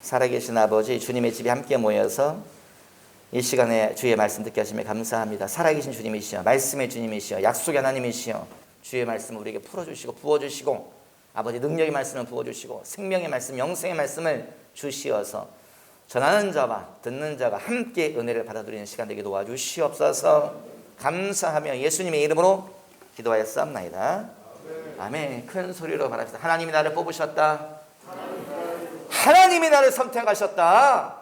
살아계신 아버지, 주님의 집에 함께 모여서 이 시간에 주의 말씀 듣게 하시며 감사합니다. 살아계신 주님이시여, 말씀의 주님이시여, 약속의 하나님이시여, 주의 말씀을 우리에게 풀어주시고 부어주시고, 아버지 능력의 말씀을 부어주시고, 생명의 말씀, 영생의 말씀을 주시어서 전하는 자와 듣는 자가 함께 은혜를 받아들이는 시간 되게 도와주시옵소서. 감사하며 예수님의 이름으로 기도하였사옵나이다. 아멘. 큰 소리로 바랍시다. 하나님이 나를 뽑으셨다. 하나님이 나를 선택하셨다.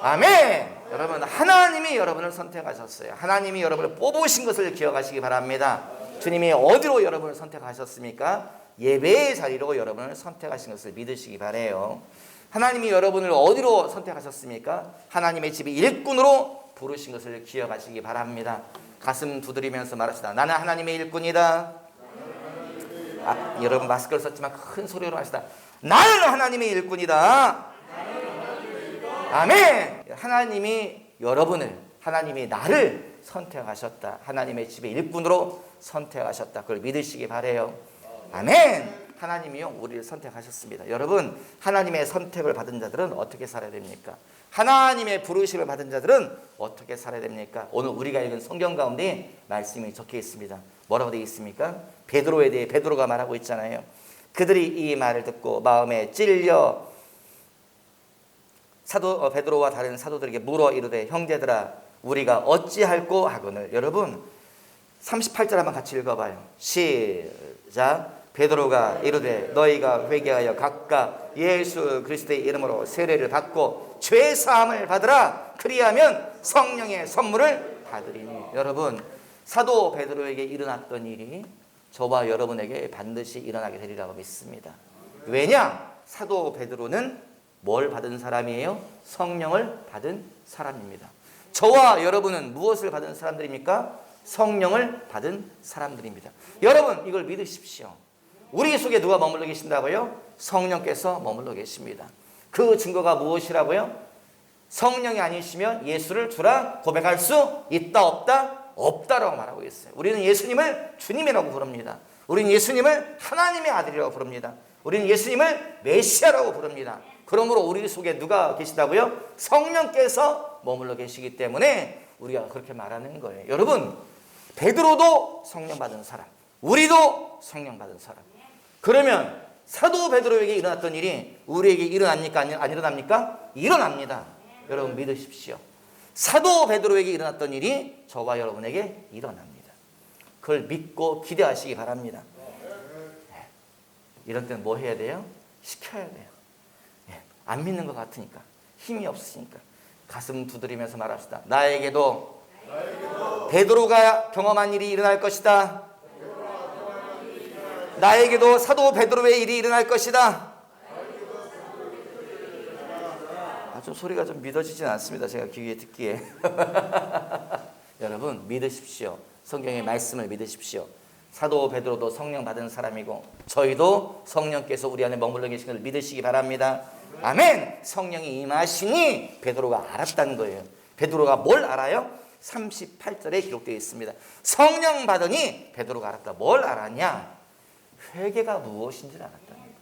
아멘. 여러분, 하나님이 여러분을 선택하셨어요. 하나님이 여러분을 뽑으신 것을 기억하시기 바랍니다. 주님이 어디로 여러분을 선택하셨습니까? 예배의 자리로 여러분을 선택하신 것을 믿으시기 바라요. 하나님이 여러분을 어디로 선택하셨습니까? 하나님의 집의 일꾼으로 부르신 것을 기억하시기 바랍니다. 가슴 두드리면서 말합시다. 나는 하나님의 일꾼이다. 여러분 마스크를 썼지만 큰 소리로 하시다. 나는 하나님의 일꾼이다. 아멘. 하나님이 여러분을, 하나님이 나를 선택하셨다. 하나님의 집의 일꾼으로 선택하셨다. 그걸 믿으시기 바라요. 아멘. 하나님이요, 우리를 선택하셨습니다. 여러분, 하나님의 선택을 받은 자들은 어떻게 살아야 됩니까? 하나님의 부르심을 받은 자들은 어떻게 살아야 됩니까? 오늘 우리가 읽은 성경 가운데 말씀이 적혀 있습니다. 뭐라고 되어 있습니까? 베드로에 대해 베드로가 말하고 있잖아요. 그들이 이 말을 듣고 마음에 찔려 사도 베드로와 다른 사도들에게 물어 이르되, 형제들아 우리가 어찌할꼬 하거늘. 여러분 38절 한번 같이 읽어봐요. 시작. 베드로가 이르되 너희가 회개하여 각각 예수 그리스도의 이름으로 세례를 받고 죄 사함을 받으라. 그리하면 성령의 선물을 받으리니. 여러분, 사도 베드로에게 일어났던 일이 저와 여러분에게 반드시 일어나게 되리라고 믿습니다. 왜냐? 사도 베드로는 뭘 받은 사람이에요? 성령을 받은 사람입니다. 저와 여러분은 무엇을 받은 사람들입니까? 성령을 받은 사람들입니다. 여러분, 이걸 믿으십시오. 우리 속에 누가 머물러 계신다고요? 성령께서 머물러 계십니다. 그 증거가 무엇이라고요? 성령이 아니시면 예수를 주라 고백할 수 있다 없다? 없다라고 말하고 있어요. 우리는 예수님을 주님이라고 부릅니다. 우리는 예수님을 하나님의 아들이라고 부릅니다. 우리는 예수님을 메시아라고 부릅니다. 그러므로 우리 속에 누가 계시다고요? 성령께서 머물러 계시기 때문에 우리가 그렇게 말하는 거예요. 여러분, 베드로도 성령 받은 사람, 우리도 성령 받은 사람. 그러면 사도 베드로에게 일어났던 일이 우리에게 일어납니까? 안 일어납니까? 일어납니다. 여러분 믿으십시오. 사도 베드로에게 일어났던 일이 저와 여러분에게 일어납니다. 그걸 믿고 기대하시기 바랍니다. 이런 때는 뭐 해야 돼요? 시켜야 돼요. 안 믿는 것 같으니까, 힘이 없으니까 가슴 두드리면서 말합시다. 나에게도 베드로가 경험한 일이 일어날 것이다. 나에게도 사도 베드로의 일이 일어날 것이다. 좀 소리가 좀 믿어지진 않습니다. 제가 귀에 듣기에. 여러분 믿으십시오. 성경의 말씀을 믿으십시오. 사도 베드로도 성령 받은 사람이고 저희도 성령께서 우리 안에 머물러 계신 것을 믿으시기 바랍니다. 아멘. 성령이 임하시니 베드로가 알았다는 거예요. 베드로가 뭘 알아요? 38절에 기록되어 있습니다. 성령 받으니 베드로가 알았다. 뭘 알았냐? 회개가 무엇인지를 알았다는 거예요.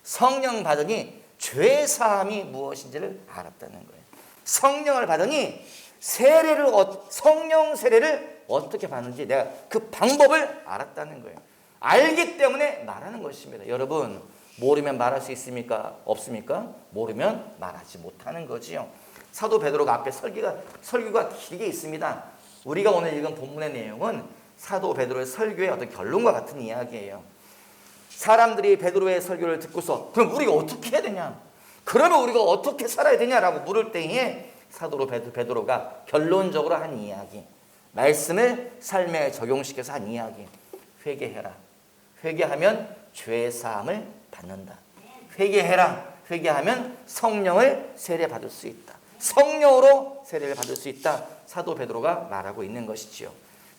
성령 받으니 죄 사함이 무엇인지를 알았다는 거예요. 성령을 받으니 성령 세례를 어떻게 받는지 내가 그 방법을 알았다는 거예요. 알기 때문에 말하는 것입니다. 여러분, 모르면 말할 수 있습니까? 없습니까? 모르면 말하지 못하는 거지요. 사도 베드로가 앞에 설교가 길게 있습니다. 우리가 오늘 읽은 본문의 내용은 사도 베드로의 설교의 어떤 결론과 같은 이야기예요. 사람들이 베드로의 설교를 듣고서 그럼 우리가 어떻게 해야 되냐? 그러면 우리가 어떻게 살아야 되냐라고 물을 때에 사도 베드로가 결론적으로 한 이야기, 말씀을 삶에 적용시켜서 한 이야기. 회개해라. 회개하면 죄 사함을 받는다. 회개해라. 회개하면 성령을 세례받을 수 있다. 성령으로 세례를 받을 수 있다. 사도 베드로가 말하고 있는 것이지요.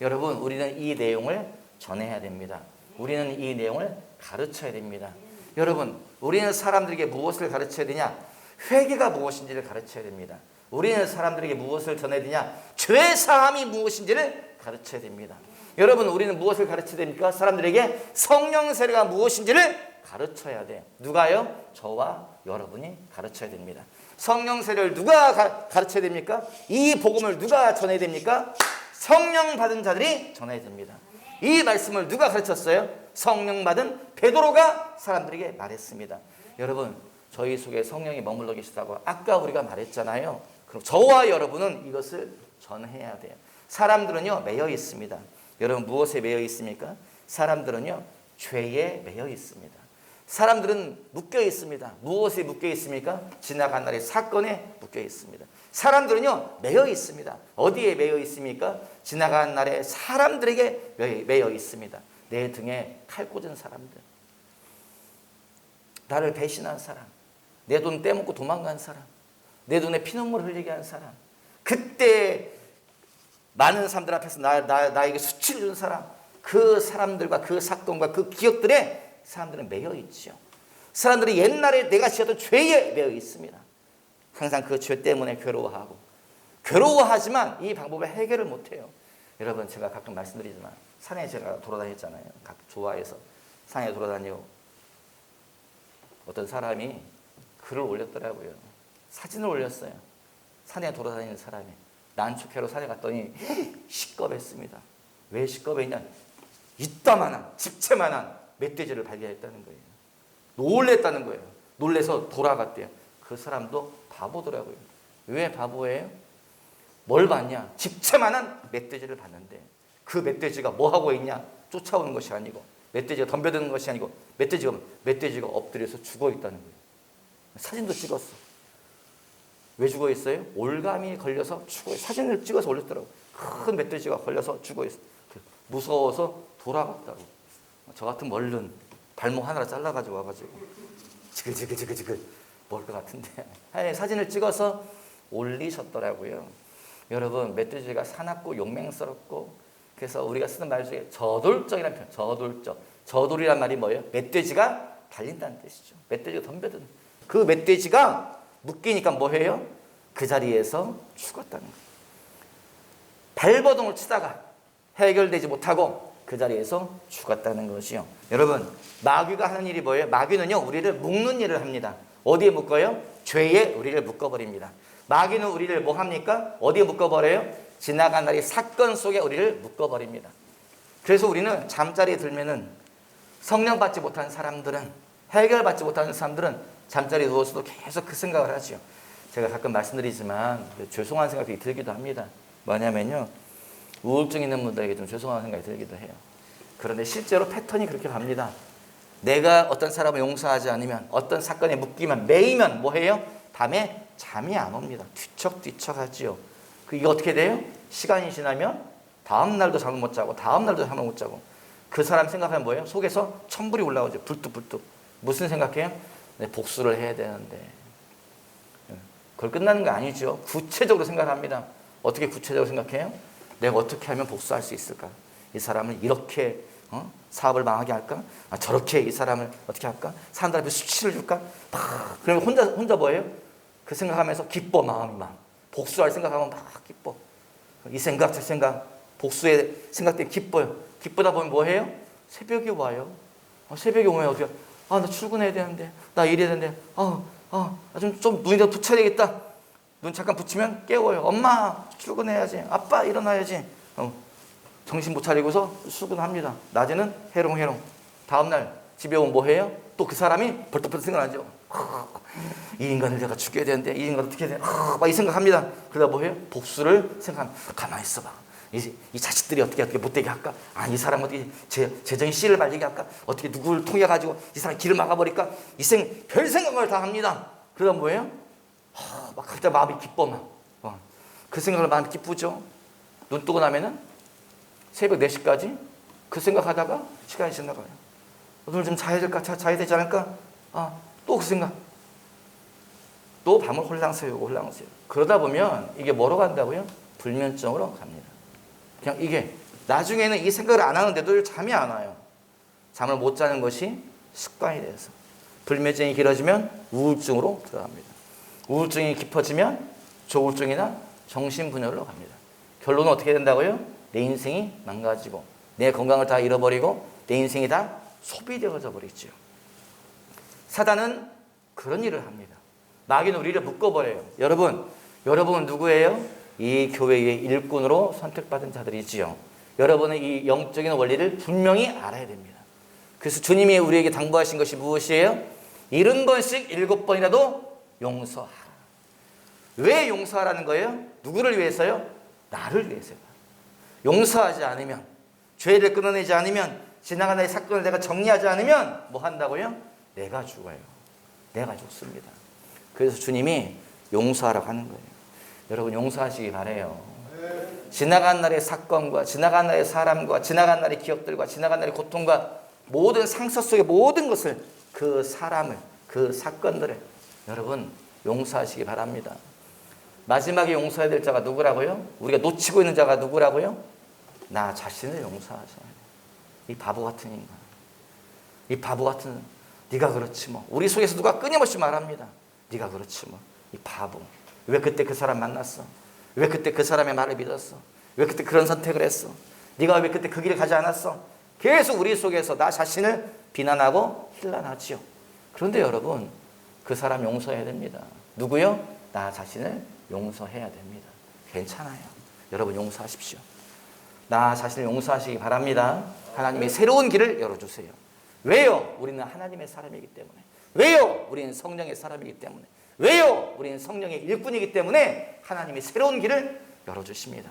여러분, 우리는 이 내용을 전해야 됩니다. 우리는 이 내용을 가르쳐야 됩니다. 여러분, 우리는 사람들에게 무엇을 가르쳐야 되냐? 회개가 무엇인지를 가르쳐야 됩니다. 우리는 사람들에게 무엇을 전해야 되냐? 죄 사함이 무엇인지를 가르쳐야 됩니다. 여러분, 우리는 무엇을 가르쳐야 됩니까? 사람들에게 성령 세례가 무엇인지를 가르쳐야 돼요. 누가요? 저와 여러분이 가르쳐야 됩니다. 성령 세례를 누가 가르쳐야 됩니까? 이 복음을 누가 전해야 됩니까? 성령 받은 자들이 전해야 됩니다. 이 말씀을 누가 가르쳤어요? 성령 받은 베드로가 사람들에게 말했습니다. 여러분, 저희 속에 성령이 머물러 계시다고 아까 우리가 말했잖아요. 그럼 저와 여러분은 이것을 전해야 돼요. 사람들은요, 매여 있습니다. 여러분, 무엇에 매여 있습니까? 사람들은요, 죄에 매여 있습니다. 사람들은 묶여 있습니다. 무엇에 묶여 있습니까? 지나간 날의 사건에 묶여 있습니다. 사람들은요, 매여 있습니다. 어디에 매여 있습니까? 지나간 날의 사람들에게 매여 있습니다. 내 등에 칼 꽂은 사람들, 나를 배신한 사람, 내 돈 떼먹고 도망간 사람, 내 눈에 피눈물 흘리게 한 사람, 그때 많은 사람들 앞에서 나에게 수치를 준 사람, 그 사람들과 그 사건과 그 기억들에 사람들은 매여 있죠. 사람들이 옛날에 내가 지었던 죄에 매여 있습니다. 항상 그 죄 때문에 괴로워하지만 이 방법을 해결을 못해요. 여러분, 제가 가끔 말씀드리지만 산에 제가 돌아다녔잖아요. 좋아해서 산에 돌아다니고 어떤 사람이 글을 올렸더라고요. 사진을 올렸어요. 산에 돌아다니는 사람이. 난축해로 산에 갔더니 시겁했습니다. 왜 시겁했냐? 이따만한 집채만한 멧돼지를 발견했다는 거예요. 놀랬다는 거예요. 놀래서 돌아갔대요. 그 사람도 바보더라고요. 왜 바보예요? 뭘 봤냐? 집채만한 멧돼지를 봤는데 그 멧돼지가 뭐 하고 있냐? 쫓아오는 것이 아니고 멧돼지가 덤벼드는 것이 아니고 멧돼지가 엎드려서 죽어 있다는 거예요. 사진도 찍었어. 왜 죽어 있어요? 올감이 걸려서 죽어 있어요. 사진을 찍어서 올렸더라고요. 큰 멧돼지가 걸려서 죽어 있어요. 무서워서 돌아갔다고. 저 같은 멀른 발목 하나를 잘라가지고 와가지고 지글지글 먹을 것 같은데 사진을 찍어서 올리셨더라고요. 여러분, 멧돼지가 사납고 용맹스럽고, 그래서 우리가 쓰는 말 중에 저돌적이라는 표현, 저돌이란 말이 뭐예요? 멧돼지가 달린다는 뜻이죠. 멧돼지가 덤벼드는. 그 멧돼지가 묶이니까 뭐 해요? 그 자리에서 죽었다는 거예요. 발버둥을 치다가 해결되지 못하고 그 자리에서 죽었다는 것이요. 여러분, 마귀가 하는 일이 뭐예요? 마귀는요, 우리를 묶는 일을 합니다. 어디에 묶어요? 죄에 우리를 묶어버립니다. 마귀는 우리를 뭐 합니까? 어디에 묶어버려요? 지나간 날의 사건 속에 우리를 묶어버립니다. 그래서 우리는 잠자리에 들면은 성령 받지 못한 사람들은, 해결받지 못하는 사람들은 잠자리에 누워서도 계속 그 생각을 하죠. 제가 가끔 말씀드리지만 죄송한 생각이 들기도 합니다. 뭐냐면요, 우울증 있는 분들에게 좀 죄송한 생각이 들기도 해요. 그런데 실제로 패턴이 그렇게 갑니다. 내가 어떤 사람을 용서하지 않으면, 어떤 사건에 묶이면, 매이면 뭐 해요? 밤에 잠이 안 옵니다. 뒤척뒤척 하지요. 이게 어떻게 돼요? 시간이 지나면 다음 날도 잠을 못 자고, 다음 날도 잠을 못 자고, 그 사람 생각하면 뭐예요? 속에서 천불이 올라오죠. 불뚝불뚝. 무슨 생각해요? 내 복수를 해야 되는데. 그걸 끝나는 거 아니죠. 구체적으로 생각합니다. 어떻게 구체적으로 생각해요? 내가 어떻게 하면 복수할 수 있을까? 이 사람을 이렇게 사업을 망하게 할까? 저렇게 이 사람을 어떻게 할까? 사람들 앞에 수치를 줄까? 그러면 혼자 뭐예요? 그 생각하면서 기뻐, 마음이 막. 복수할 생각하면 막 기뻐. 이 생각, 저 생각, 복수의 생각 때문에 기뻐요. 기쁘다 보면 뭐 해요? 새벽이 와요. 새벽이 오면 어디야? 나 출근해야 되는데, 나 일해야 되는데, 좀 눈이 더 붙여야 되겠다. 눈 잠깐 붙이면 깨워요. 엄마, 출근해야지. 아빠, 일어나야지. 정신 못 차리고서 출근합니다. 낮에는 해롱해롱. 다음날 집에 오면 뭐 해요? 또 그 사람이 벌떡벌떡 생각나죠. 이 인간을 내가 죽여야 되는데, 이 인간 어떻게 해야 돼? 막 이 생각합니다. 그러다 뭐 해요? 복수를 생각하면, 가만히 있어봐. 이 자식들이 어떻게 못되게 할까? 이 사람 어떻게 재정의 씨를 말리게 할까? 어떻게 누구를 통해 가지고 이 사람 길을 막아버릴까? 별 생각을 다 합니다. 그러다 뭐예요? 막 갑자기 마음이 기뻐 막. 그 생각을 마음이 기쁘죠. 눈 뜨고 나면은 새벽 4시까지 그 생각하다가 시간이 지나가요. 오늘 좀 자야 될까? 자야 되지 않을까? 또 그 생각. 또 밤을 홀랑새우고. 그러다 보면 이게 뭐로 간다고요? 불면증으로 갑니다. 그냥 이게 나중에는 이 생각을 안 하는데도 잠이 안 와요. 잠을 못 자는 것이 습관이 돼서 불면증이 길어지면 우울증으로 들어갑니다. 우울증이 깊어지면 조울증이나 정신분열로 갑니다. 결론은 어떻게 된다고요? 내 인생이 망가지고 내 건강을 다 잃어버리고 내 인생이 다 소비되어져 버리죠. 사단은 그런 일을 합니다. 마귀는 우리를 묶어버려요. 여러분은 누구예요? 이 교회의 일꾼으로 선택받은 자들이지요. 여러분은 이 영적인 원리를 분명히 알아야 됩니다. 그래서 주님이 우리에게 당부하신 것이 무엇이에요? 70번씩 7번이라도 용서하라. 왜 용서하라는 거예요? 누구를 위해서요? 나를 위해서요. 용서하지 않으면, 죄를 끊어내지 않으면, 지나간 나의 사건을 내가 정리하지 않으면 뭐 한다고요? 내가 죽어요. 내가 죽습니다. 그래서 주님이 용서하라고 하는 거예요. 여러분 용서하시기 바라요. 지나간 날의 사건과 지나간 날의 사람과 지나간 날의 기억들과 지나간 날의 고통과 모든 상처 속의 모든 것을, 그 사람을, 그 사건들을 여러분 용서하시기 바랍니다. 마지막에 용서해야 될 자가 누구라고요? 우리가 놓치고 있는 자가 누구라고요? 나 자신을 용서하자. 이 바보 같은 인간, 이 바보 같은, 네가 그렇지 뭐. 우리 속에서 누가 끊임없이 말합니다. 네가 그렇지 뭐. 이 바보. 왜 그때 그 사람 만났어? 왜 그때 그 사람의 말을 믿었어? 왜 그때 그런 선택을 했어? 네가 왜 그때 그 길을 가지 않았어? 계속 우리 속에서 나 자신을 비난하고 힐난하지요. 그런데 여러분, 그 사람 용서해야 됩니다. 누구요? 나 자신을 용서해야 됩니다. 괜찮아요. 여러분 용서하십시오. 나 자신을 용서하시기 바랍니다. 하나님의 새로운 길을 열어주세요. 왜요? 우리는 하나님의 사람이기 때문에. 왜요? 우리는 성령의 사람이기 때문에. 왜요? 우리는 성령의 일꾼이기 때문에 하나님의 새로운 길을 열어주십니다.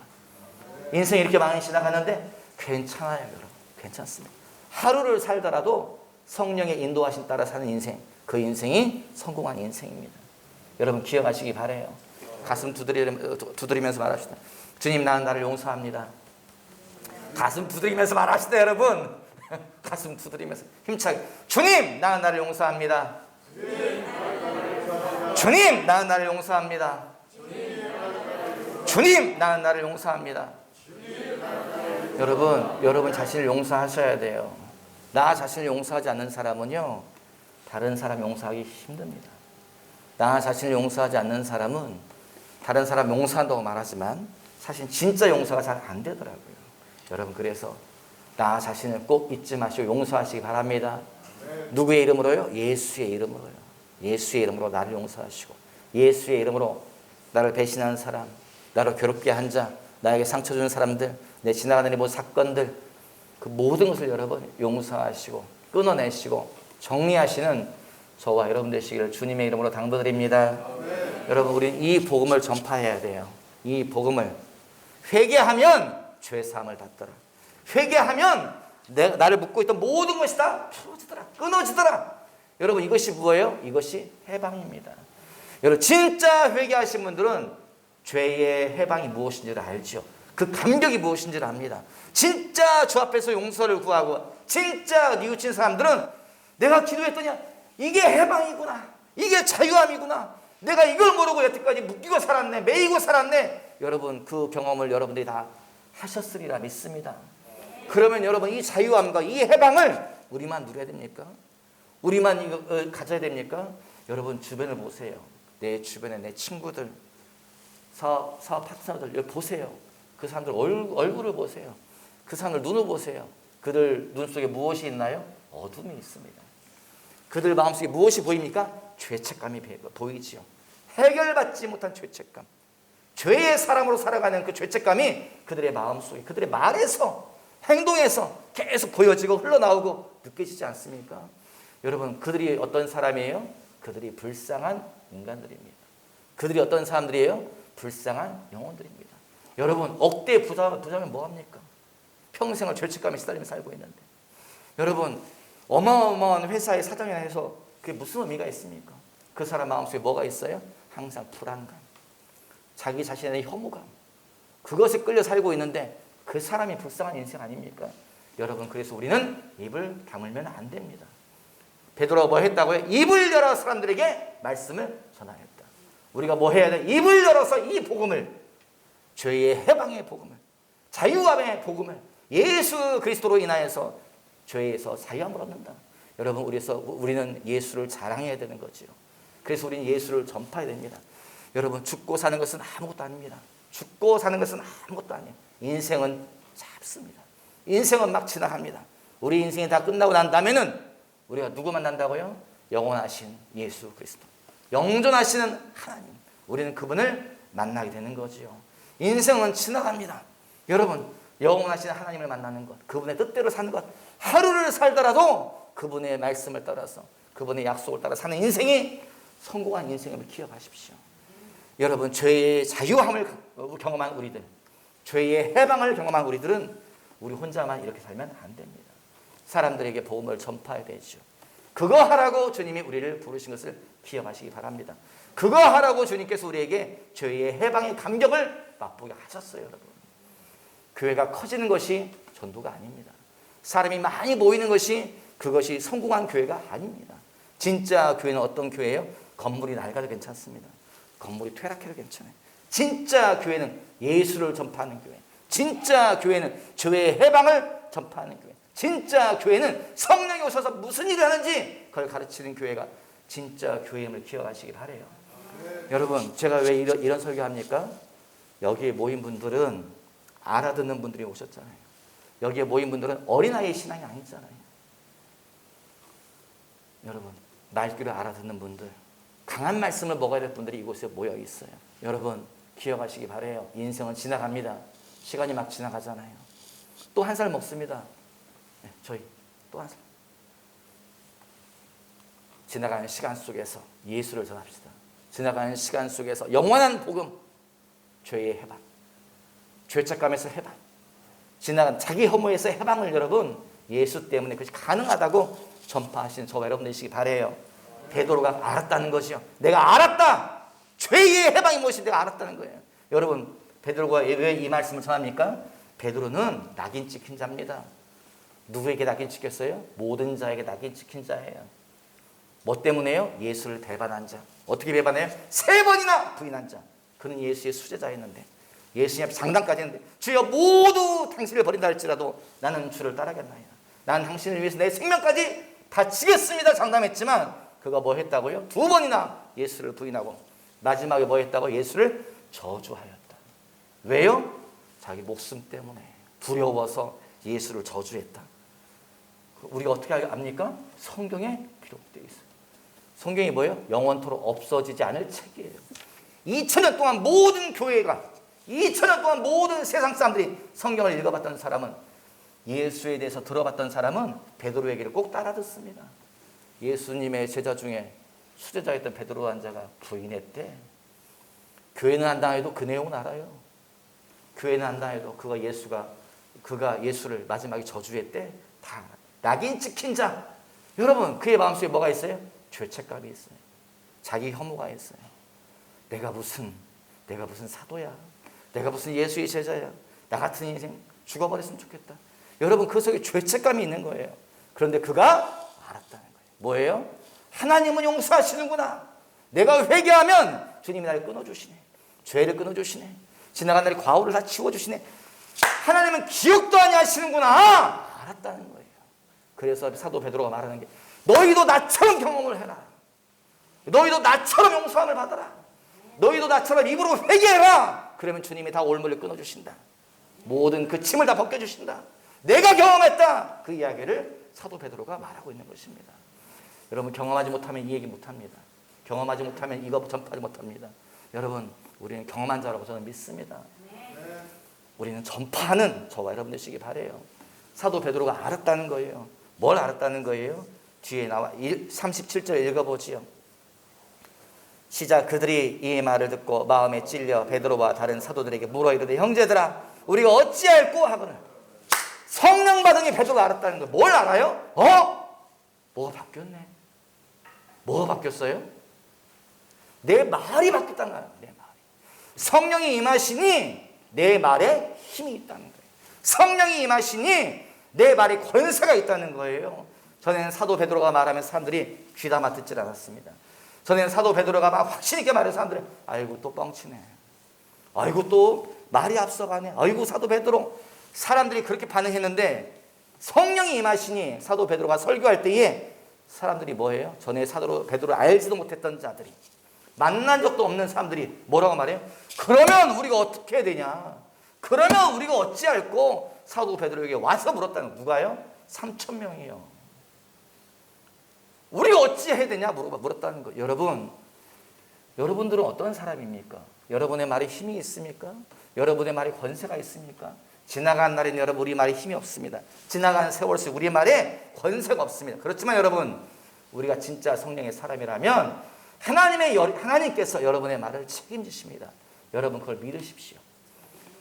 인생이 이렇게 많이 지나가는데 괜찮아요, 여러분. 괜찮습니다. 하루를 살더라도 성령의 인도하심 따라 사는 인생, 그 인생이 성공한 인생입니다. 여러분 기억하시기 바라요. 가슴 두드리면서 말합시다. 주님, 나는 나를 용서합니다. 가슴 두드리면서 말합시다, 여러분. 가슴 두드리면서 힘차게. 주님, 나는 나를 용서합니다. 주님, 나는 나를 용서합니다. 주님, 나는 나를 용서합니다. 여러분 자신을 용서하셔야 돼요. 나 자신을 용서하지 않는 사람은요, 다른 사람 용서하기 힘듭니다. 나 자신을 용서하지 않는 사람은 다른 사람 용서한다고 말하지만 사실 진짜 용서가 잘 안 되더라고요. 여러분, 그래서 나 자신을 꼭 잊지 마시고 용서하시기 바랍니다. 누구의 이름으로요? 예수의 이름으로요. 예수의 이름으로 나를 용서하시고, 예수의 이름으로 나를 배신한 사람, 나를 괴롭게 한 자, 나에게 상처 주는 사람들, 내 지나가는 모든 사건들, 그 모든 것을 여러분 용서하시고 끊어내시고 정리하시는 저와 여러분 되시기를 주님의 이름으로 당부드립니다. 여러분, 우리는 이 복음을 전파해야 돼요. 이 복음을. 회개하면 죄사함을 받더라. 회개하면 나를 묶고 있던 모든 것이 다 풀어지더라, 끊어지더라. 여러분, 이것이 뭐예요? 이것이 해방입니다. 여러분, 진짜 회개하신 분들은 죄의 해방이 무엇인지를 알죠. 그 감격이 무엇인지를 압니다. 진짜 주 앞에서 용서를 구하고 진짜 뉘우친 사람들은 내가 기도했더니 이게 해방이구나, 이게 자유함이구나, 내가 이걸 모르고 여태까지 묶이고 살았네, 매이고 살았네. 여러분, 그 경험을 여러분들이 다 하셨으리라 믿습니다. 그러면 여러분, 이 자유함과 이 해방을 우리만 누려야 됩니까? 우리만 이거 가져야 됩니까? 여러분, 주변을 보세요. 내 주변에 내 친구들, 사업 파트너들 보세요. 그 사람들 얼굴을 보세요. 그 사람들 눈을 보세요. 그들 눈 속에 무엇이 있나요? 어둠이 있습니다. 그들 마음속에 무엇이 보입니까? 죄책감이 보이지요. 해결받지 못한 죄책감, 죄의 사람으로 살아가는 그 죄책감이 그들의 마음속에, 그들의 말에서, 행동에서 계속 보여지고 흘러나오고 느껴지지 않습니까? 여러분, 그들이 어떤 사람이에요? 그들이 불쌍한 인간들입니다. 그들이 어떤 사람들이에요? 불쌍한 영혼들입니다. 여러분, 억대 부자면 뭐합니까? 평생을 죄책감에 시달리며 살고 있는데, 여러분, 어마어마한 회사의 사장이나 해서 그게 무슨 의미가 있습니까? 그 사람 마음속에 뭐가 있어요? 항상 불안감, 자기 자신의 혐오감, 그것에 끌려 살고 있는데 그 사람이 불쌍한 인생 아닙니까? 여러분, 그래서 우리는 입을 다물면 안 됩니다. 베드로가 뭐 했다고요? 입을 열어 사람들에게 말씀을 전하였다. 우리가 뭐 해야 돼? 입을 열어서 이 복음을, 죄의 해방의 복음을, 자유함의 복음을, 예수 그리스도로 인하여서 죄에서 자유함을 얻는다. 여러분, 우리는 예수를 자랑해야 되는 거지요. 그래서 우리는 예수를 전파해야 됩니다. 여러분, 죽고 사는 것은 아무것도 아닙니다. 죽고 사는 것은 아무것도 아니에요. 인생은 짧습니다. 인생은 막 지나갑니다. 우리 인생이 다 끝나고 난다면은 우리가 누구 만난다고요? 영원하신 예수 그리스도, 영존하시는 하나님, 우리는 그분을 만나게 되는 거지요. 인생은 지나갑니다. 여러분, 영원하신 하나님을 만나는 것, 그분의 뜻대로 사는 것, 하루를 살더라도 그분의 말씀을 따라서, 그분의 약속을 따라 사는 인생이 성공한 인생임을 기억하십시오. 여러분, 죄의 자유함을 경험한 우리들, 죄의 해방을 경험한 우리들은 우리 혼자만 이렇게 살면 안 됩니다. 사람들에게 복음을 전파해야 되죠. 그거 하라고 주님이 우리를 부르신 것을 기억하시기 바랍니다. 그거 하라고 주님께서 우리에게 죄의 해방의 감격을 맛보게 하셨어요. 여러분, 교회가 커지는 것이 전도가 아닙니다. 사람이 많이 모이는 것이, 그것이 성공한 교회가 아닙니다. 진짜 교회는 어떤 교회예요? 건물이 낡아도 괜찮습니다. 건물이 퇴락해도 괜찮아요. 진짜 교회는 예수를 전파하는 교회, 진짜 교회는 죄의 해방을 전파하는 교회, 진짜 교회는 성령이 오셔서 무슨 일을 하는지 그걸 가르치는 교회가 진짜 교회임을 기억하시기 바라요. 여러분, 제가 왜 이런 설교합니까? 여기에 모인 분들은 알아듣는 분들이 오셨잖아요. 여기에 모인 분들은 어린아이의 신앙이 아니잖아요. 여러분, 말귀를 알아듣는 분들, 강한 말씀을 먹어야 될 분들이 이곳에 모여 있어요. 여러분, 기억하시기 바라요. 인생은 지나갑니다. 시간이 막 지나가잖아요. 또 한 살 먹습니다. 네, 저희 또 한 살. 지나가는 시간 속에서 예수를 전합시다. 지나가는 시간 속에서 영원한 복음, 죄의 해방, 죄책감에서 해방, 지나간 자기 혐오에서 해방을 여러분, 예수 때문에 그것이 가능하다고 전파하시는 저와 여러분 되시기 바라요. 베드로가 알았다는 것이요. 내가 알았다. 죄의 해방이 무엇인지 내가 알았다는 거예요. 여러분, 베드로가 왜 이 말씀을 전합니까? 베드로는 낙인 찍힌 자입니다. 누구에게 낙인 찍혔어요? 모든 자에게 낙인 찍힌 자예요. 뭐 때문에요? 예수를 배반한 자. 어떻게 배반해요? 3번이나 부인한 자. 그는 예수의 수제자였는데, 예수님 앞에 장담까지 했는데, 주여 모두 당신을 버린다 할지라도 나는 주를 따르겠나이다. 나는 당신을 위해서 내 생명까지 바치겠습니다 장담했지만, 그가 뭐 했다고요? 2번이나 예수를 부인하고 마지막에 뭐 했다고? 예수를 저주하였다. 왜요? 자기 목숨 때문에 두려워서 예수를 저주했다. 우리가 어떻게 압니까? 성경에 기록되어 있어요. 성경이 뭐예요? 영원토록 없어지지 않을 책이에요. 2000년 동안 모든 교회가, 2000년 동안 모든 세상 사람들이 성경을 읽어봤던 사람은, 예수에 대해서 들어봤던 사람은 베드로 얘기를 꼭 따라 듣습니다. 예수님의 제자 중에 수제자였던 베드로 한 자가 부인했대. 교회는 안 당해도 그 내용은 알아요. 교회는 안 당해도 그가 예수를 마지막에 저주했대. 다 낙인 찍힌 자. 여러분, 그의 마음속에 뭐가 있어요? 죄책감이 있어요. 자기 혐오가 있어요. 내가 무슨 사도야. 내가 무슨 예수의 제자야. 나 같은 인생 죽어버렸으면 좋겠다. 여러분, 그 속에 죄책감이 있는 거예요. 그런데 그가 알았다는 거예요. 뭐예요? 하나님은 용서하시는구나. 내가 회개하면 주님이 나를 끊어주시네. 죄를 끊어주시네. 지나간 날의 과오를 다 치워주시네. 하나님은 기억도 아니 하시는구나. 알았다는 거예요. 그래서 사도 베드로가 말하는 게, 너희도 나처럼 경험을 해라. 너희도 나처럼 용서함을 받아라. 너희도 나처럼 입으로 회개해라. 그러면 주님이 다 올무를 끊어주신다. 모든 그 짐을 다 벗겨주신다. 내가 경험했다. 그 이야기를 사도 베드로가 말하고 있는 것입니다. 여러분, 경험하지 못하면 이 얘기 못합니다. 경험하지 못하면 이거 전파하지 못합니다. 여러분, 우리는 경험한 자라고 저는 믿습니다. 우리는 전파하는 저와 여러분 되시기 바라요. 사도 베드로가 알았다는 거예요. 뭘 알았다는 거예요? 뒤에 나와 37절 읽어보지요. 시작. 그들이 이 말을 듣고 마음에 찔려 베드로와 다른 사도들에게 물어 이르되, 형제들아, 우리가 어찌할꼬 하거늘. 성령 받으니 베드로가 알았다는 거예요. 뭘 알아요? 뭐가 바뀌었네. 뭐가 바뀌었어요? 내 말이 바뀌었다는 거예요. 내 말이. 성령이 임하시니 내 말에 힘이 있다는 거예요. 성령이 임하시니 내 말에 권세가 있다는 거예요. 전에는 사도 베드로가 말하면 사람들이 귀담아 듣질 않았습니다. 전에는 사도 베드로가 막 확신 있게 말해서 사람들이, 아이고 또 뻥치네. 아이고 또 말이 앞서가네. 아이고 사도 베드로. 사람들이 그렇게 반응했는데, 성령이 임하시니 사도 베드로가 설교할 때에 사람들이 뭐예요? 전에 사도 베드로를 알지도 못했던 자들이, 만난 적도 없는 사람들이 뭐라고 말해요? 그러면 우리가 어떻게 해야 되냐? 그러면 우리가 어찌할꼬? 사도 베드로에게 와서 물었다는. 누가요? 3000명이요. 우리가 어찌 해야 되냐 물었다는 거예요. 여러분들은 어떤 사람입니까? 여러분의 말에 힘이 있습니까? 여러분의 말에 권세가 있습니까? 지나간 날에는 여러분 우리 말에 힘이 없습니다. 지나간 세월 속 우리 말에 권세가 없습니다. 그렇지만 여러분, 우리가 진짜 성령의 사람이라면 하나님께서 여러분의 말을 책임지십니다. 여러분 그걸 믿으십시오.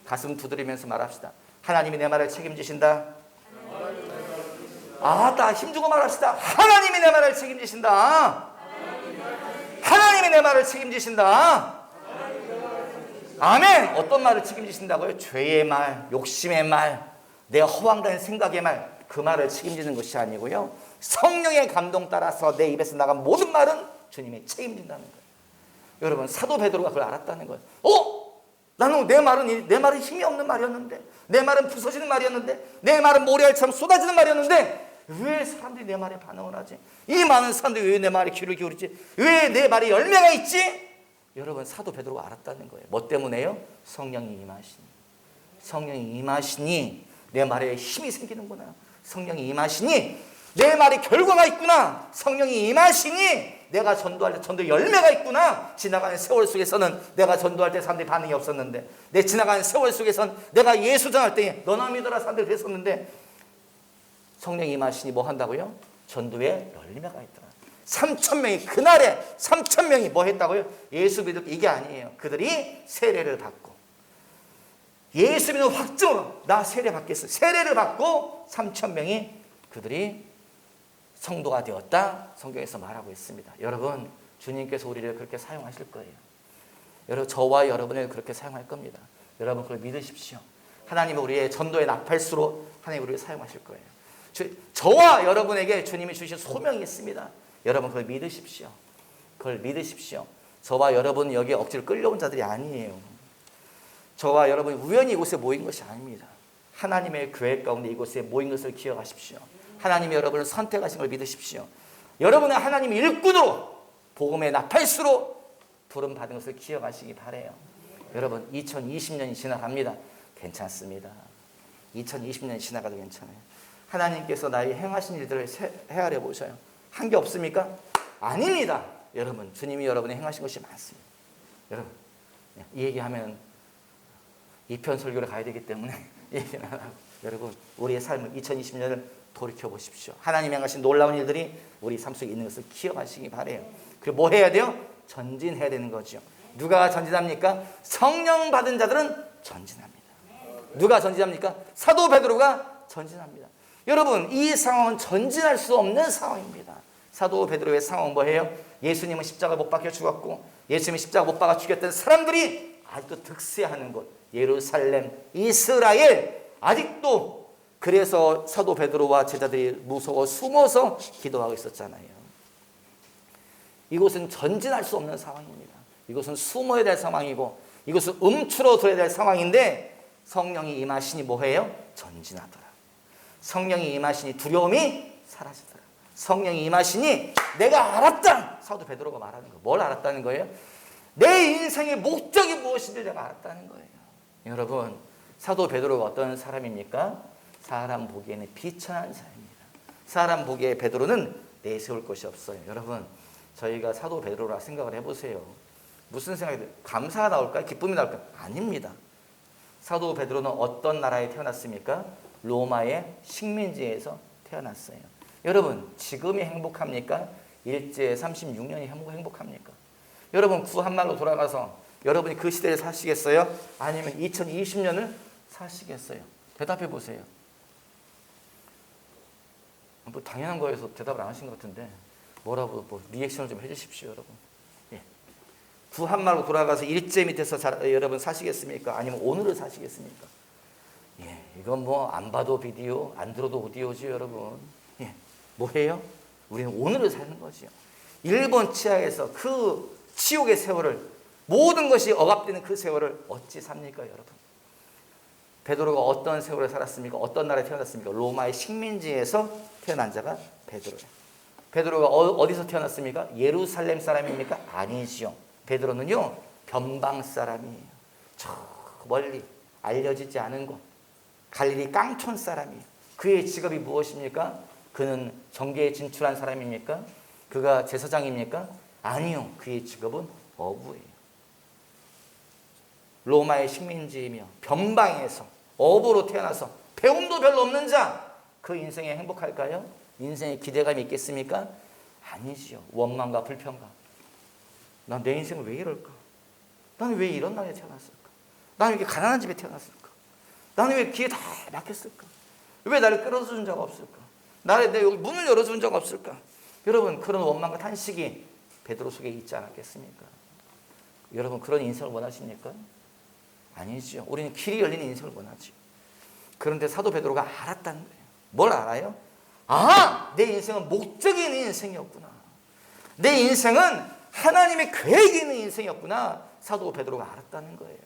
가슴 두드리면서 말합시다. 하나님이 내 말을 책임지신다. 다 힘주고 말합시다. 하나님이 내 말을 책임지신다. 하나님이 내 말을 책임지신다. 아멘. 어떤 말을 책임지신다고요? 죄의 말, 욕심의 말, 내 허황된 생각의 말, 그 말을 책임지는 것이 아니고요, 성령의 감동 따라서 내 입에서 나간 모든 말은 주님이 책임진다는 거예요. 여러분, 사도 베드로가 그걸 알았다는 거예요. 나는 내 말은 힘이 없는 말이었는데, 내 말은 부서지는 말이었는데, 내 말은 모래알처럼 쏟아지는 말이었는데, 왜 사람들이 내 말에 반응을 하지? 이 많은 사람들이 왜 내 말에 귀를 기울이지? 왜 내 말에 열매가 있지? 여러분, 사도 베드로가 알았다는 거예요. 뭐 때문에요? 성령이 임하시니 내 말에 힘이 생기는구나. 성령이 임하시니 내 말에 결과가 있구나. 성령이 임하시니 내가 전도할 때 전도 열매가 있구나. 지나가는 세월 속에서는 내가 전도할 때 사람들이 반응이 없었는데, 내 지나가는 세월 속에서는 내가 예수 전할 때 너나 믿어라 사람들이 그랬었는데, 성령이 임하시니 뭐 한다고요? 전도에 열매가 있더라. 3,000명이, 그날에 3,000명이 뭐 했다고요? 예수 믿을 이게 아니에요. 그들이 세례를 받고, 예수 믿는 확증으로 나 세례 받겠어. 세례를 받고 3,000명이 그들이 성도가 되었다. 성경에서 말하고 있습니다. 여러분, 주님께서 우리를 그렇게 사용하실 거예요. 여러분, 저와 여러분을 그렇게 사용할 겁니다. 여러분 그걸 믿으십시오. 하나님은 우리의 전도의 나팔수로 하나님 우리를 사용하실 거예요. 저와 여러분에게 주님이 주신 소명이 있습니다. 여러분 그걸 믿으십시오. 그걸 믿으십시오. 저와 여러분 여기 억지로 끌려온 자들이 아니에요. 저와 여러분이 우연히 이곳에 모인 것이 아닙니다. 하나님의 계획 가운데 이곳에 모인 것을 기억하십시오. 하나님이 여러분을 선택하신 걸 믿으십시오. 여러분은 하나님의 일꾼으로, 복음의 나팔수로 부름받은 것을 기억하시기 바라요. 여러분, 2020년이 지나갑니다. 괜찮습니다. 2020년이 지나가도 괜찮아요. 하나님께서 나의 행하신 일들을 헤아려 보셔요. 한 게 없습니까? 아닙니다. 여러분, 주님이 여러분이 행하신 것이 많습니다. 여러분, 이 얘기하면 2편 설교를 가야 되기 때문에 얘기는 안 하고, 여러분 우리의 삶을 2020년을 돌이켜 보십시오. 하나님이 행하신 놀라운 일들이 우리 삶 속에 있는 것을 기억하시기 바라요. 그리고 뭐 해야 돼요? 전진해야 되는 거죠. 누가 전진합니까? 성령 받은 자들은 전진합니다. 누가 전진합니까? 사도 베드로가 전진합니다. 여러분, 이 상황은 전진할 수 없는 상황입니다. 사도 베드로의 상황은 뭐예요? 예수님은 십자가 못 박혀 죽었고, 예수님이 십자가 못 박아 죽였던 사람들이 아직도 득세하는 곳, 예루살렘, 이스라엘, 아직도. 그래서 사도 베드로와 제자들이 무서워 숨어서 기도하고 있었잖아요. 이곳은 전진할 수 없는 상황입니다. 이곳은 숨어야 될 상황이고, 이곳은 움츠러들어야 될 상황인데, 성령이 임하시니 뭐해요? 전진하더라. 성령이 임하시니 두려움이 사라지더라. 성령이 임하시니 내가 알았다. 사도 베드로가 말하는 거. 뭘 알았다는 거예요? 내 인생의 목적이 무엇인지 내가 알았다는 거예요. 여러분, 사도 베드로가 어떤 사람입니까? 사람 보기에는 비천한 사람입니다. 사람 보기에 베드로는 내세울 것이 없어요. 여러분, 저희가 사도 베드로라 생각을 해보세요. 무슨 생각이 들어요? 감사가 나올까요? 기쁨이 나올까요? 아닙니다. 사도 베드로는 어떤 나라에 태어났습니까? 로마의 식민지에서 태어났어요. 여러분, 지금이 행복합니까? 일제 36년이 행복합니까? 여러분, 구한말로 돌아가서 여러분이 그 시대를 사시겠어요? 아니면 2020년을 사시겠어요? 대답해 보세요. 뭐 당연한 거에서 대답을 안 하신 것 같은데 뭐라고 리액션을 좀 해주십시오, 여러분. 예. 구한말로 돌아가서 일제 밑에서 여러분 사시겠습니까? 아니면 오늘을 사시겠습니까? 예, 이건 뭐 안 봐도 비디오, 안 들어도 오디오지, 여러분. 예, 뭐해요? 우리는 오늘을 사는 거죠. 일본 치하에서 그 치욕의 세월을, 모든 것이 억압되는 그 세월을 어찌 삽니까, 여러분? 베드로가 어떤 세월을 살았습니까? 어떤 나라에 태어났습니까? 로마의 식민지에서 태어난 자가 베드로예요. 베드로가 어디서 태어났습니까? 예루살렘 사람입니까? 아니지요. 베드로는요, 변방 사람이에요. 저 멀리 알려지지 않은 곳, 갈릴리 깡촌 사람이에요. 그의 직업이 무엇입니까? 그는 정계에 진출한 사람입니까? 그가 제사장입니까? 아니요. 그의 직업은 어부예요. 로마의 식민지이며 변방에서 어부로 태어나서 배움도 별로 없는 자, 그 인생에 행복할까요? 인생에 기대감이 있겠습니까? 아니지요. 원망과 불평과. 난 내 인생을 왜 이럴까? 나는 왜 이런 나라에 태어났을까? 나는 왜 이렇게 가난한 집에 태어났을까? 나는 왜 기회 다 막혔을까? 왜 나를 끌어주는 자가 없을까? 내 여기 문을 열어주는 자가 없을까? 여러분, 그런 원망과 탄식이 베드로 속에 있지 않았겠습니까? 여러분, 그런 인생을 원하십니까? 아니죠. 우리는 길이 열리는 인생을 원하지. 그런데 사도 베드로가 알았다는 거예요. 뭘 알아요? 아, 내 인생은 목적이 있는 인생이었구나. 내 인생은 하나님의 계획이 있는 인생이었구나. 사도 베드로가 알았다는 거예요.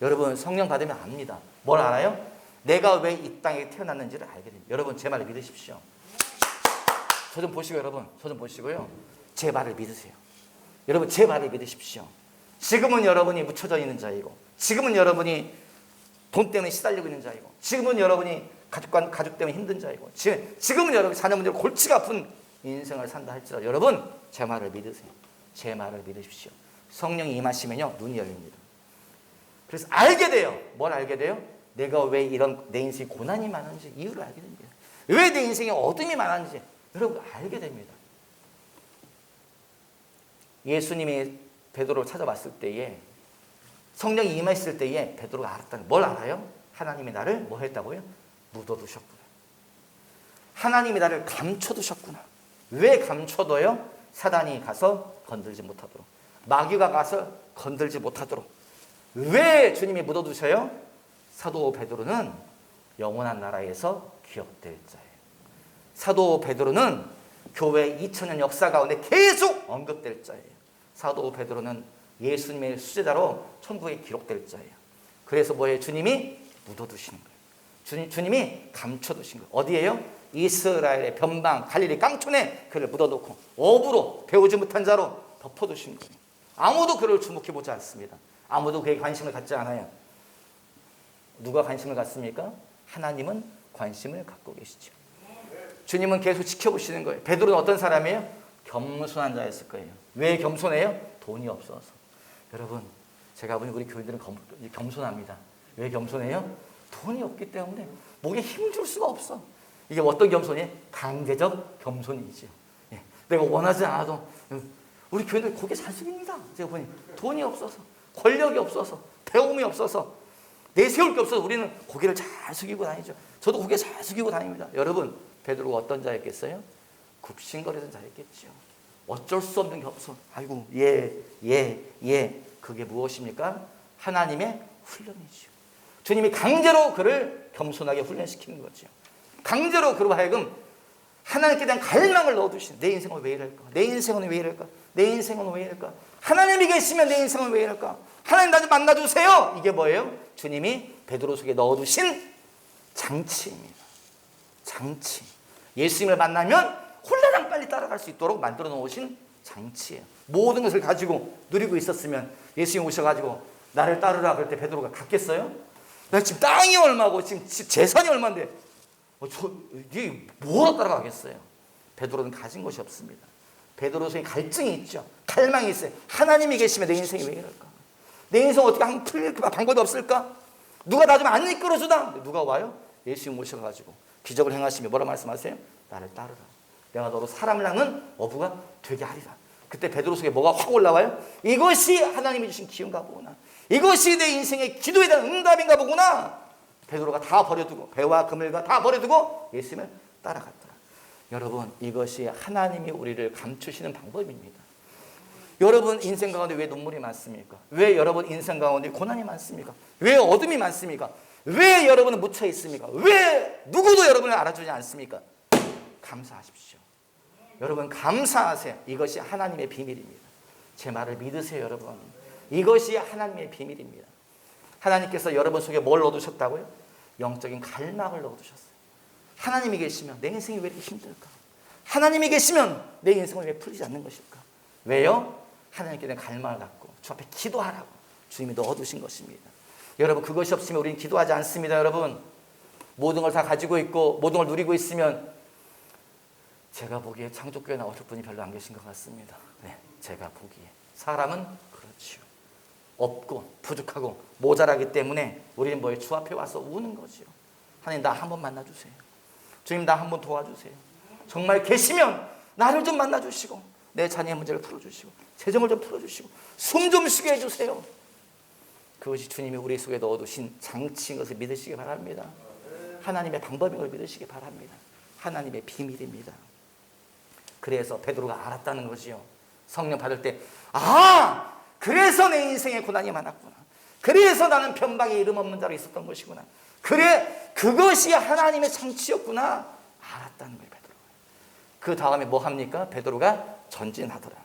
여러분, 성령 받으면 압니다. 뭘 알아요? 내가 왜 이 땅에 태어났는지를 알게 됩니다. 여러분, 제 말을 믿으십시오. 저 좀 보시고, 여러분, 저 좀 보시고요. 제 말을 믿으세요. 여러분, 제 말을 믿으십시오. 지금은 여러분이 묻혀져 있는 자이고, 지금은 여러분이 돈 때문에 시달리고 있는 자이고, 지금은 여러분이 가족 때문에 힘든 자이고, 지금은 여러분이 자녀분들 골치가 아픈 인생을 산다 할지라도 여러분, 제 말을 믿으세요. 제 말을 믿으십시오. 성령이 임하시면요, 눈이 열립니다. 그래서 알게 돼요. 뭘 알게 돼요? 내가 왜 이런 내 인생에 고난이 많은지 이유를 알게 됩니다. 왜 내 인생에 어둠이 많은지 여러분 알게 됩니다. 예수님이 베드로를 찾아왔을 때에, 성령이 임했을 때에 베드로가 알았다는, 뭘 알아요? 하나님이 나를 뭐 했다고요? 묻어두셨구나. 하나님이 나를 감춰두셨구나. 왜 감춰둬요? 사단이 가서 건들지 못하도록, 마귀가 가서 건들지 못하도록. 왜 주님이 묻어두셔요? 사도 베드로는 영원한 나라에서 기억될 자예요. 사도 베드로는 교회 2000년 역사 가운데 계속 언급될 자예요. 사도 베드로는 예수님의 수제자로 천국에 기록될 자예요. 그래서 뭐예요? 주님이 묻어두시는 거예요. 주님이 감춰두신 거예요. 어디에요? 이스라엘의 변방 갈릴리 깡촌에 그를 묻어놓고 어부로, 배우지 못한 자로 덮어두신 거예요. 아무도 그를 주목해보지 않습니다. 아무도 그에게 관심을 갖지 않아요. 누가 관심을 갖습니까? 하나님은 관심을 갖고 계시죠. 주님은 계속 지켜보시는 거예요. 베드로는 어떤 사람이에요? 겸손한 자였을 거예요. 왜 겸손해요? 돈이 없어서. 여러분, 제가 보니 우리 교인들은 겸손합니다. 왜 겸손해요? 돈이 없기 때문에 목에 힘을 줄 수가 없어. 이게 어떤 겸손이에요? 강제적 겸손이죠. 예. 내가 원하지 않아도 우리 교인들 고개 잘 숙입니다. 제가 보니 돈이 없어서, 권력이 없어서, 배움이 없어서, 내세울 게 없어서 우리는 고개를 잘 숙이고 다니죠. 저도 고개 잘 숙이고 다닙니다. 여러분, 베드로가 어떤 자였겠어요? 굽신거리던 자였겠죠. 어쩔 수 없는 겸손. 아이고, 그게 무엇입니까? 하나님의 훈련이죠. 주님이 강제로 그를 겸손하게 훈련시키는 거죠. 강제로 그로 하여금 하나님께 대한 갈망을 넣어두시는, 내 인생은 왜 이럴까? 내 인생은 왜 이럴까? 내 인생은 왜 이럴까? 하나님이 계시면 내 인생은 왜 이럴까? 하나님 나 좀 만나주세요. 이게 뭐예요? 주님이 베드로 속에 넣어두신 장치입니다. 장치. 예수님을 만나면 홀라당 빨리 따라갈 수 있도록 만들어 놓으신 장치예요. 모든 것을 가지고 누리고 있었으면 예수님 오셔가지고 나를 따르라 그럴 때 베드로가 갔겠어요? 나 지금 땅이 얼마고 지금 재산이 얼마인데 네 뭐로 따라가겠어요? 베드로는 가진 것이 없습니다. 베드로 속에 갈증이 있죠. 갈망이 있어요. 하나님이 계시면 내 인생이 왜 이럴까? 내 인생 어떻게 풀릴 방법이 없을까? 누가 나 좀 안 이끌어주다. 누가 와요? 예수님 오셔가지고 기적을 행하시며 뭐라 말씀하세요? 나를 따르라. 내가 너로 사람을 낳는 어부가 되게 하리라. 그때 베드로 속에 뭐가 확 올라와요? 이것이 하나님이 주신 기운가 보구나. 이것이 내 인생의 기도에 대한 응답인가 보구나. 베드로가 다 버려두고, 배와 그물과 다 버려두고 예수님을 따라갔더라. 여러분, 이것이 하나님이 우리를 감추시는 방법입니다. 여러분 인생 가운데 왜 눈물이 많습니까? 왜 여러분 인생 가운데 고난이 많습니까? 왜 어둠이 많습니까? 왜 여러분은 묻혀 있습니까? 왜 누구도 여러분을 알아주지 않습니까? 감사하십시오. 여러분 감사하세요. 이것이 하나님의 비밀입니다. 제 말을 믿으세요, 여러분. 이것이 하나님의 비밀입니다. 하나님께서 여러분 속에 뭘 넣어두셨다고요? 영적인 갈망을 넣어두셨어요. 하나님이 계시면 내 인생이 왜 이렇게 힘들까? 하나님이 계시면 내 인생을 왜 풀리지 않는 것일까? 왜요? 하나님께 대한 갈망을 갖고 주 앞에 기도하라고 주님이 넣어두신 것입니다. 여러분, 그것이 없으면 우리는 기도하지 않습니다. 여러분, 모든 걸 다 가지고 있고 모든 걸 누리고 있으면 제가 보기에 창조교회 나오실 분이 별로 안 계신 것 같습니다. 네, 제가 보기에. 사람은 그렇지요. 없고 부족하고 모자라기 때문에 우리는 뭐에 주 앞에 와서 우는 거지요. 하나님 나 한번 만나주세요. 주님 나 한번 도와주세요. 정말 계시면 나를 좀 만나주시고 내 자녀의 문제를 풀어주시고 재정을 좀 풀어주시고 숨 좀 쉬게 해주세요. 그것이 주님이 우리 속에 넣어두신 장치인 것을 믿으시기 바랍니다. 하나님의 방법인 걸 믿으시기 바랍니다. 하나님의 비밀입니다. 그래서 베드로가 알았다는 거지요. 성령 받을 때 그래서 내 인생에 고난이 많았구나. 그래서 나는 변방에 이름 없는 자로 있었던 것이구나. 그래 그것이 하나님의 장치였구나. 알았다는 거예요. 베드로가. 그 다음에 뭐 합니까? 베드로가 전진하더라.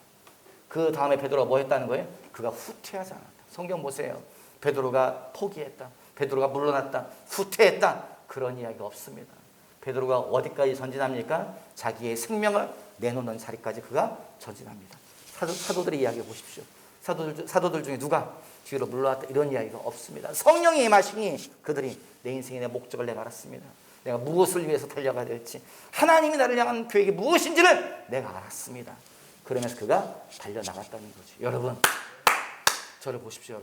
그 다음에 베드로가 뭐 했다는 거예요? 그가 후퇴하지 않았다. 성경 보세요. 베드로가 포기했다. 베드로가 물러났다. 후퇴했다. 그런 이야기가 없습니다. 베드로가 어디까지 전진합니까? 자기의 생명을 내놓는 자리까지 그가 전진합니다. 사도들의 이야기 보십시오. 사도들 중에 누가 뒤로 물러났다 이런 이야기가 없습니다. 성령이 임하시니 그들이 내 인생의 내 목적을 내가 알았습니다. 내가 무엇을 위해서 달려가야 될지 하나님이 나를 향한 계획이 무엇인지를 내가 알았습니다. 그러면서 그가 달려나갔다는 거죠. 여러분 저를 보십시오.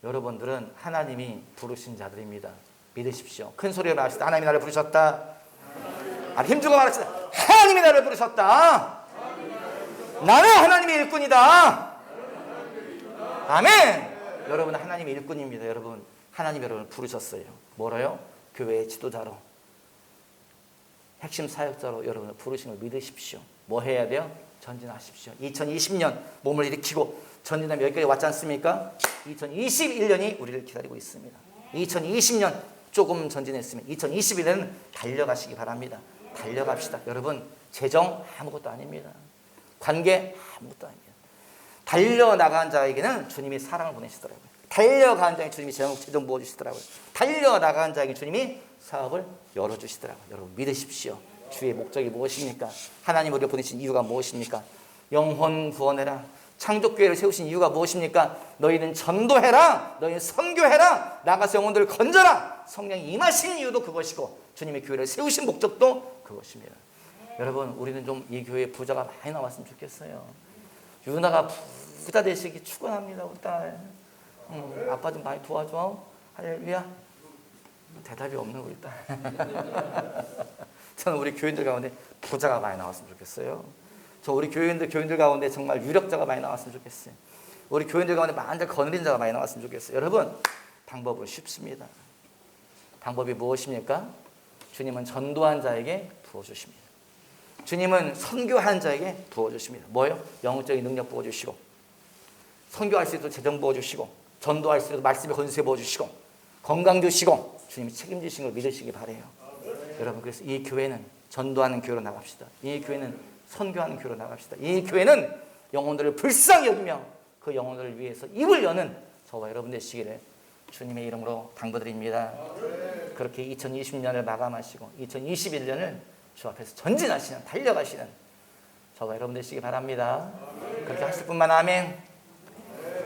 여러분들은 하나님이 부르신 자들입니다. 믿으십시오. 큰 소리로 말합시다. 하나님이 나를 부르셨다. 힘주고 말합시다. 하나님이 나를 부르셨다. 나는 하나님의 일꾼이다. 아멘. 여러분 하나님의 일꾼입니다. 여러분 하나님이 여러분을 부르셨어요. 뭐로요? 교회의 지도자로 핵심 사역자로 여러분을 부르신 걸 믿으십시오. 뭐 해야 돼요? 전진하십시오. 2020년 몸을 일으키고 전진하면 여기까지 왔지 않습니까? 2021년이 우리를 기다리고 있습니다. 2020년 조금 전진했으면 2021년은 달려가시기 바랍니다. 달려갑시다. 여러분 재정 아무것도 아닙니다. 관계 아무것도 아닙니다. 달려나간 자에게는 주님이 사랑을 보내시더라고요. 달려간 자에게 주님이 재정 부어주시더라고요. 달려나간 자에게 주님이 사업을 열어주시더라고요. 여러분 믿으십시오. 주의 목적이 무엇입니까? 하나님 우리가 보내신 이유가 무엇입니까? 영혼 구원해라. 창조교회를 세우신 이유가 무엇입니까? 너희는 전도해라. 너희는 선교해라. 나가서 영혼들을 건져라. 성령이 임하신 이유도 그것이고 주님의 교회를 세우신 목적도 그것입니다. 여러분 우리는 좀 이 교회에 부자가 많이 나왔으면 좋겠어요. 유나가 부자 되시기 축원합니다. 우리 딸. 아빠 좀 많이 도와줘. 할렐루야. 대답이 없는 우리 딸. 저는 우리 교인들 가운데 부자가 많이 나왔으면 좋겠어요. 저 우리 교인들 가운데 정말 유력자가 많이 나왔으면 좋겠어요. 우리 교인들 가운데 만들 거느린 자가 많이 나왔으면 좋겠어요. 여러분 방법은 쉽습니다. 방법이 무엇입니까? 주님은 전도한 자에게 부어주십니다. 주님은 선교한 자에게 부어주십니다. 뭐예요? 영적인 능력 부어주시고 선교할 수 있도록 재정 부어주시고 전도할 수 있도록 말씀의 권세 부어주시고 건강 주시고 주님이 책임지신 걸 믿으시기 바라요. 여러분 그래서 이 교회는 전도하는 교회로 나갑시다. 이 교회는 선교하는 교회로 나갑시다. 이 교회는 영혼들을 불쌍히 여기며 그 영혼들을 위해서 입을 여는 저와 여러분 되시기를 주님의 이름으로 당부드립니다. 그렇게 2020년을 마감하시고 2021년을 주 앞에서 전진하시는 달려가시는 저와 여러분 되시기 바랍니다. 그렇게 하실 분만 아멘.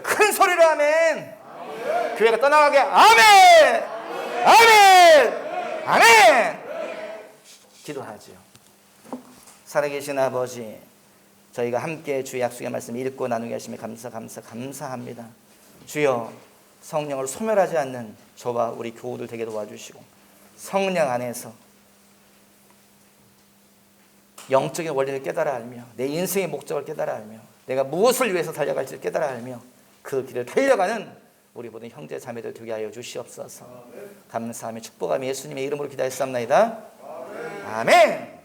큰 소리로 아멘. 교회가 떠나가게 아멘. 아멘. 아멘. 기도하죠. 살아계신 아버지, 저희가 함께 주의 약속의 말씀 읽고 나누게 하시며 감사합니다. 주여 성령을 소멸하지 않는 저와 우리 교우들 되게 도와주시고 성령 안에서 영적인 원리를 깨달아 알며 내 인생의 목적을 깨달아 알며 내가 무엇을 위해서 달려갈지를 깨달아 알며 그 길을 달려가는 우리 모든 형제 자매들 되게 하여 주시옵소서. 감사하며 축복하며 예수님의 이름으로 기도했사옵나이다. 아멘.